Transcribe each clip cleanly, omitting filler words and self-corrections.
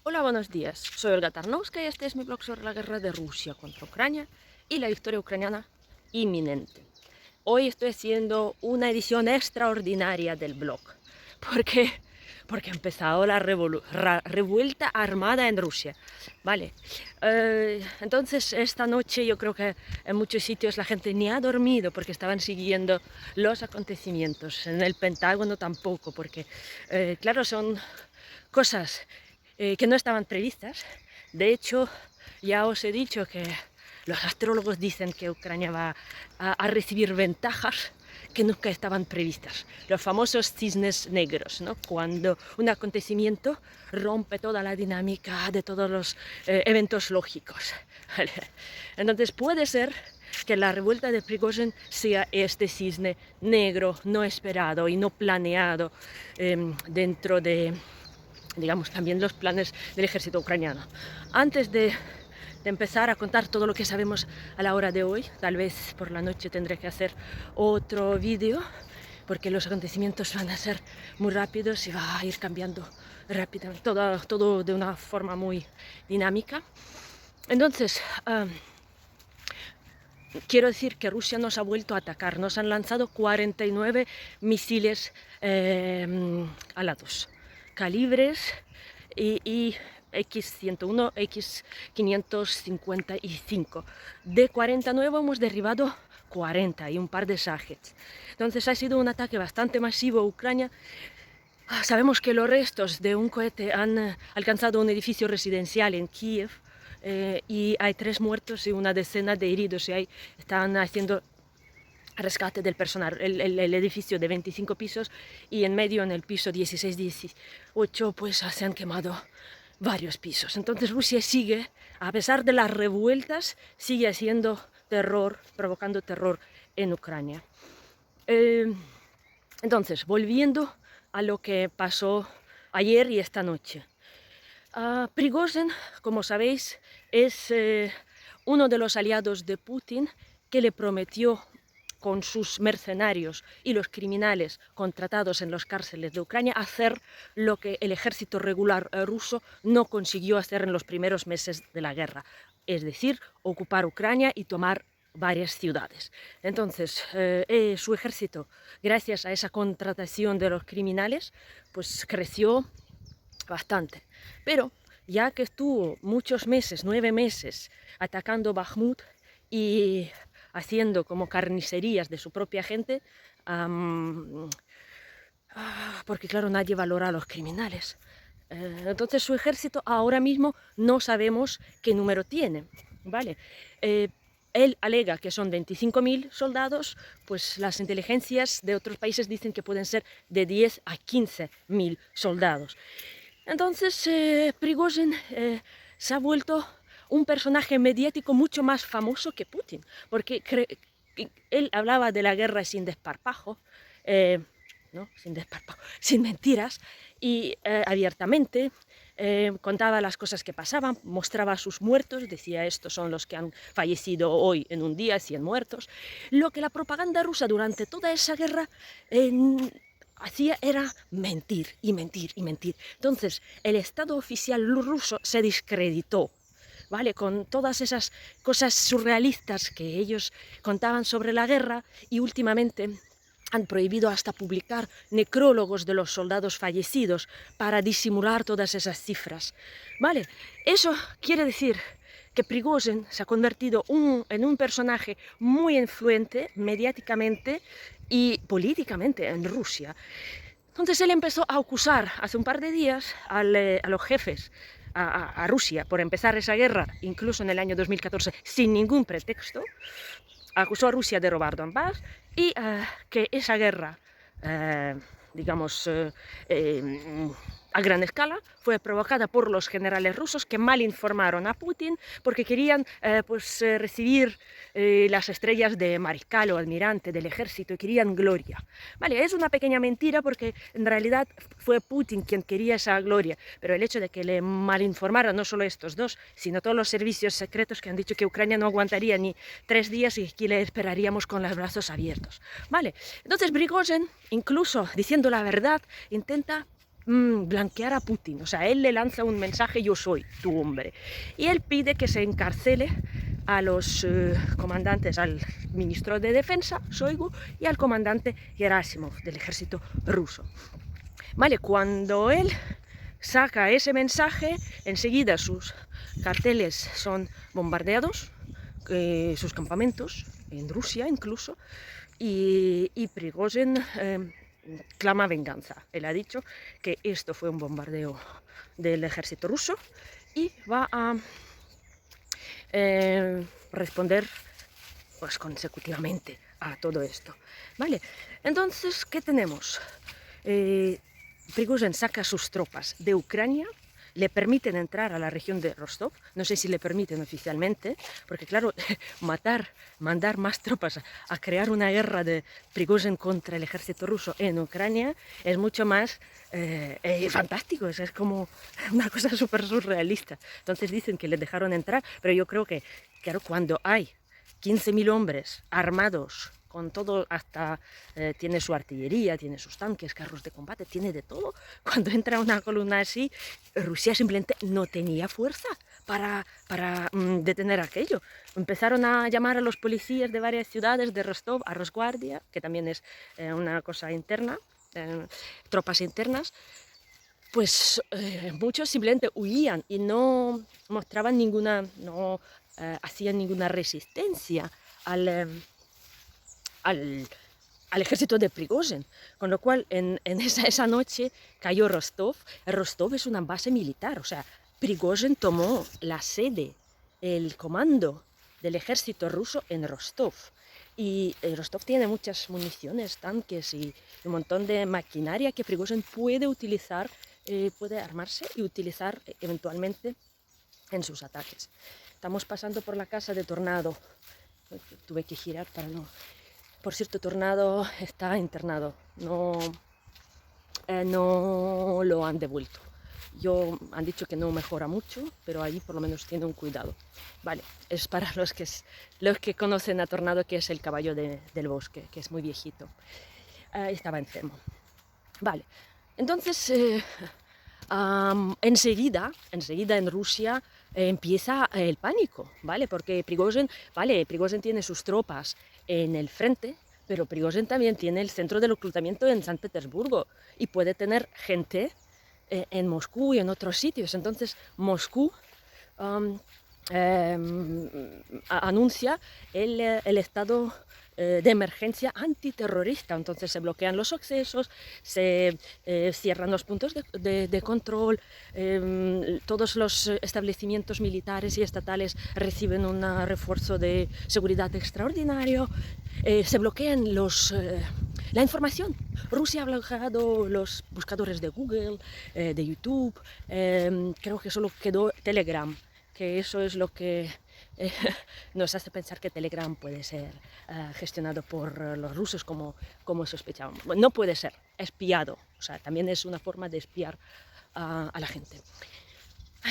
Hola, buenos días. Soy Olga Tarnowska y este es mi blog sobre la guerra de Rusia contra Ucrania y la victoria ucraniana inminente. Hoy estoy haciendo una edición extraordinaria del blog. ¿Por qué? Porque ha empezado la revuelta armada en Rusia. Vale. Entonces, esta noche yo creo que en muchos sitios la gente ni ha dormido porque estaban siguiendo los acontecimientos. En el Pentágono tampoco, porque, claro, son cosas que no estaban previstas. De hecho, ya os he dicho que los astrólogos dicen que Ucrania va a recibir ventajas que nunca estaban previstas. Los famosos cisnes negros, ¿no? Cuando un acontecimiento rompe toda la dinámica de todos los eventos lógicos. ¿Vale? Entonces puede ser que la revuelta de Prigozhin sea este cisne negro no esperado y no planeado dentro de, digamos, también los planes del ejército ucraniano. Antes de empezar a contar todo lo que sabemos a la hora de hoy, tal vez por la noche tendré que hacer otro vídeo, porque los acontecimientos van a ser muy rápidos y va a ir cambiando rápidamente, todo de una forma muy dinámica. Entonces, quiero decir que Rusia nos ha vuelto a atacar, nos han lanzado 49 misiles alados, calibres y X-101, X-555. De 49 hemos derribado 40 y un par de Shaheds. Entonces ha sido un ataque bastante masivo a Ucrania. Sabemos que los restos de un cohete han alcanzado un edificio residencial en Kiev y hay 3 muertos y una decena de heridos, y ahí están haciendo rescate del personal. El edificio de 25 pisos y en medio, en el piso 16-18, pues se han quemado varios pisos. Entonces Rusia sigue, a pesar de las revueltas, sigue haciendo terror, provocando terror en Ucrania. Entonces, volviendo a lo que pasó ayer y esta noche. Prigozhin, como sabéis, es uno de los aliados de Putin, que le prometió con sus mercenarios y los criminales contratados en las cárceles de Ucrania hacer lo que el ejército regular ruso no consiguió hacer en los primeros meses de la guerra, es decir, ocupar Ucrania y tomar varias ciudades. Entonces, su ejército, gracias a esa contratación de los criminales, pues creció bastante. Pero ya que estuvo muchos meses, 9 meses, atacando Bakhmut y haciendo como carnicerías de su propia gente, porque claro, nadie valora a los criminales. Entonces su ejército ahora mismo no sabemos qué número tiene, ¿vale? Él alega que son 25.000 soldados, pues las inteligencias de otros países dicen que pueden ser de 10 a 15.000 soldados. Entonces Prigozhin se ha vuelto un personaje mediático mucho más famoso que Putin, porque él hablaba de la guerra sin desparpajo, ¿no? Sin mentiras y abiertamente. Contaba las cosas que pasaban, mostraba a sus muertos, decía estos son los que han fallecido hoy en un día, 100 muertos. Lo que la propaganda rusa durante toda esa guerra hacía era mentir y mentir y mentir. Entonces el Estado oficial ruso se discreditó, ¿vale? Con todas esas cosas surrealistas que ellos contaban sobre la guerra, y últimamente han prohibido hasta publicar necrólogos de los soldados fallecidos para disimular todas esas cifras, ¿vale? Eso quiere decir que Prigozhin se ha convertido en un personaje muy influente mediáticamente y políticamente en Rusia. Entonces él empezó a acusar hace un par de días a los jefes, a Rusia, por empezar esa guerra, incluso en el año 2014, sin ningún pretexto. Acusó a Rusia de robar Donbass y que esa guerra, digamos, a gran escala, fue provocada por los generales rusos que mal informaron a Putin porque querían recibir las estrellas de mariscal o almirante del ejército y querían gloria. Vale, es una pequeña mentira porque en realidad fue Putin quien quería esa gloria, pero el hecho de que le malinformaran no solo estos dos, sino todos los servicios secretos que han dicho que Ucrania no aguantaría ni 3 días y que le esperaríamos con los brazos abiertos. Vale, entonces Prigozhin, incluso diciendo la verdad, intenta blanquear a Putin. O sea, él le lanza un mensaje: yo soy tu hombre. Y él pide que se encarcele a los comandantes, al ministro de Defensa, Shoigu, y al comandante Gerasimov del ejército ruso. Vale, cuando él saca ese mensaje, enseguida sus carteles son bombardeados, sus campamentos, en Rusia incluso, y Prigozhin clama venganza. Él ha dicho que esto fue un bombardeo del ejército ruso y va a responder pues consecutivamente a todo esto. Vale, entonces, ¿qué tenemos? Prigozhin saca sus tropas de Ucrania, le permiten entrar a la región de Rostov, no sé si le permiten oficialmente, porque claro, mandar más tropas a crear una guerra de Prigozhin contra el ejército ruso en Ucrania es mucho más fantástico, es como una cosa súper surrealista. Entonces dicen que le dejaron entrar, pero yo creo que, claro, cuando hay 15.000 hombres armados, con todo, hasta tiene su artillería, tiene sus tanques, carros de combate, tiene de todo. Cuando entra una columna así, Rusia simplemente no tenía fuerza para detener aquello. Empezaron a llamar a los policías de varias ciudades de Rostov, a Rosguardia, que también es una cosa interna, tropas internas. Pues muchos simplemente huían y no mostraban ninguna, no hacían ninguna resistencia al ejército de Prigozhin, con lo cual en esa noche cayó Rostov. Rostov es una base militar, o sea, Prigozhin tomó la sede, el comando del ejército ruso en Rostov. Y Rostov tiene muchas municiones, tanques y un montón de maquinaria que Prigozhin puede utilizar, puede armarse y utilizar eventualmente en sus ataques. Estamos pasando por la casa de Tornado. Tuve que girar para no... Por cierto, Tornado está internado, no lo han devuelto. Han dicho que no mejora mucho, pero allí por lo menos tiene un cuidado. Vale, es para los que conocen a Tornado, que es el caballo del bosque, que es muy viejito. Estaba enfermo. Vale, entonces enseguida en Rusia empieza el pánico, ¿vale? Porque Prigozhin tiene sus tropas en el frente, pero Prigozhin también tiene el centro de reclutamiento en San Petersburgo y puede tener gente en Moscú y en otros sitios. Entonces Moscú anuncia el estado de emergencia antiterrorista. Entonces se bloquean los accesos, se cierran los puntos de control, todos los establecimientos militares y estatales reciben un refuerzo de seguridad extraordinario, se bloquean la información. Rusia ha bloqueado los buscadores de Google, de YouTube, creo que solo quedó Telegram, que eso es lo que nos hace pensar que Telegram puede ser gestionado por los rusos como sospechábamos. Bueno, no puede ser, espiado, o sea, también es una forma de espiar a la gente.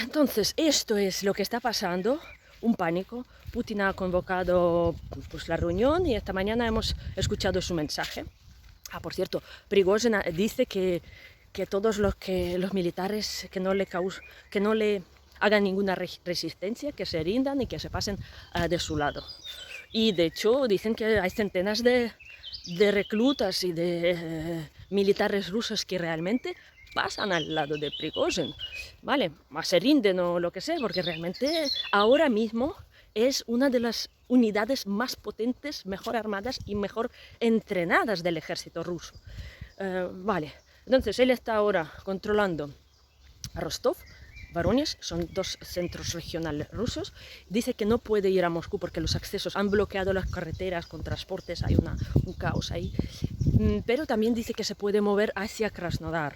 Entonces, esto es lo que está pasando, un pánico. Putin ha convocado pues, la reunión y esta mañana hemos escuchado su mensaje. Por cierto, Prigozhin dice que todos los militares que no le hagan ninguna resistencia, que se rindan y que se pasen de su lado. Y de hecho dicen que hay centenas de reclutas y de militares rusos que realmente pasan al lado de Prigozhin, ¿vale? Se rinden o lo que sea, porque realmente ahora mismo es una de las unidades más potentes, mejor armadas y mejor entrenadas del ejército ruso. Vale, entonces él está ahora controlando a Rostov, Voronezh, son dos centros regionales rusos. Dice que no puede ir a Moscú porque los accesos han bloqueado las carreteras con transportes, hay un caos ahí. Pero también dice que se puede mover hacia Krasnodar.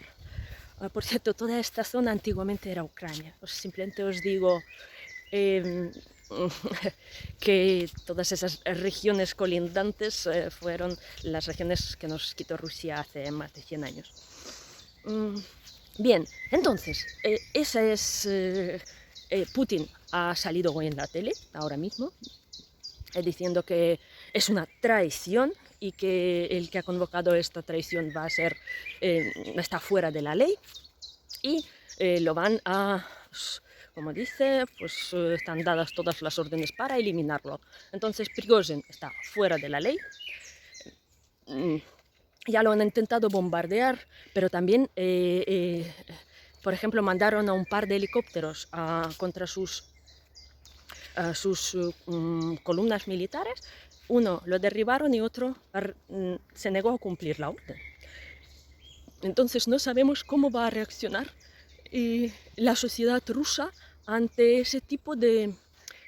Por cierto, toda esta zona antiguamente era Ucrania. Simplemente os digo que todas esas regiones colindantes fueron las regiones que nos quitó Rusia hace más de 100 años. Bien, entonces, Putin ha salido hoy en la tele, ahora mismo, diciendo que es una traición y que el que ha convocado esta traición está fuera de la ley. y lo van a, como dice, pues están dadas todas las órdenes para eliminarlo. Entonces Prigozhin está fuera de la ley. Ya lo han intentado bombardear, pero también, por ejemplo, mandaron a un par de helicópteros contra sus columnas militares. Uno lo derribaron y otro se negó a cumplir la orden. Entonces no sabemos cómo va a reaccionar la sociedad rusa ante ese tipo de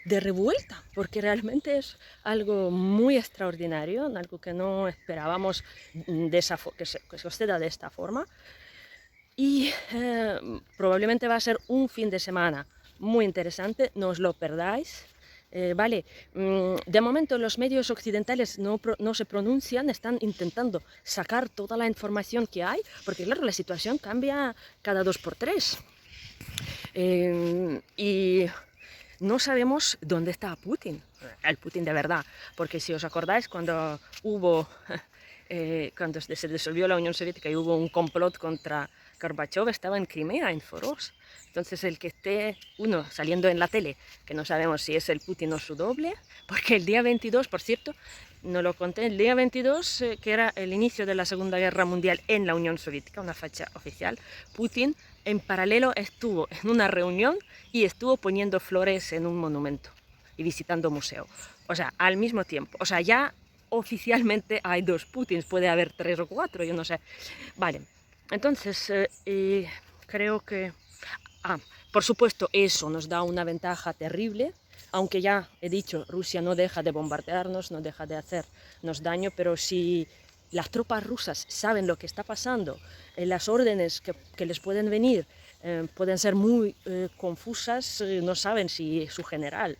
revuelta, porque realmente es algo muy extraordinario, algo que no esperábamos que se suceda de esta forma. Y probablemente va a ser un fin de semana muy interesante, no os lo perdáis. Vale, de momento los medios occidentales no se pronuncian, están intentando sacar toda la información que hay, porque claro, la situación cambia cada 2 por 3. Y no sabemos dónde está Putin, el Putin de verdad, porque si os acordáis cuando cuando se disolvió la Unión Soviética y hubo un complot contra Gorbachev, estaba en Crimea, en Foros. Entonces el que esté uno saliendo en la tele, que no sabemos si es el Putin o su doble, porque el día 22, por cierto, no lo conté, el día 22, que era el inicio de la Segunda Guerra Mundial en la Unión Soviética, una fecha oficial, Putin en paralelo estuvo en una reunión y estuvo poniendo flores en un monumento y visitando museo. O sea, al mismo tiempo. O sea, ya oficialmente hay 2 Putins, puede haber 3 o 4, yo no sé. Vale, entonces creo que... por supuesto, eso nos da una ventaja terrible, aunque ya he dicho, Rusia no deja de bombardearnos, no deja de hacernos daño, pero si las tropas rusas saben lo que está pasando, las órdenes que les pueden venir pueden ser muy confusas, no saben si su general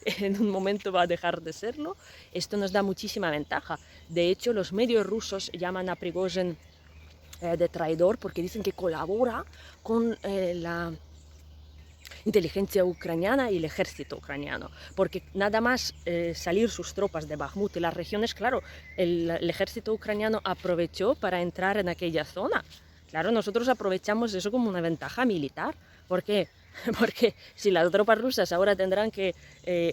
en un momento va a dejar de serlo, esto nos da muchísima ventaja. De hecho, los medios rusos llaman a Prigozhin de traidor porque dicen que colabora con la inteligencia ucraniana y el ejército ucraniano, porque nada más salir sus tropas de Bakhmut y las regiones, claro, el ejército ucraniano aprovechó para entrar en aquella zona. Claro, nosotros aprovechamos eso como una ventaja militar. ¿Por qué? Porque si las tropas rusas ahora tendrán que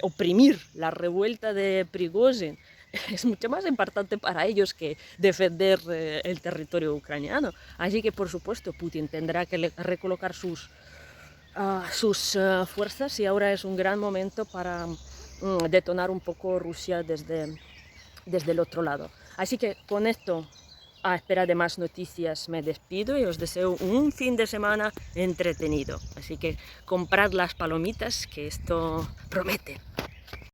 oprimir la revuelta de Prigozhin, es mucho más importante para ellos que defender el territorio ucraniano. Así que, por supuesto, Putin tendrá que recolocar sus fuerzas y ahora es un gran momento para detonar un poco Rusia desde el otro lado. Así que con esto, a espera de más noticias, me despido y os deseo un fin de semana entretenido. Así que comprad las palomitas, que esto promete.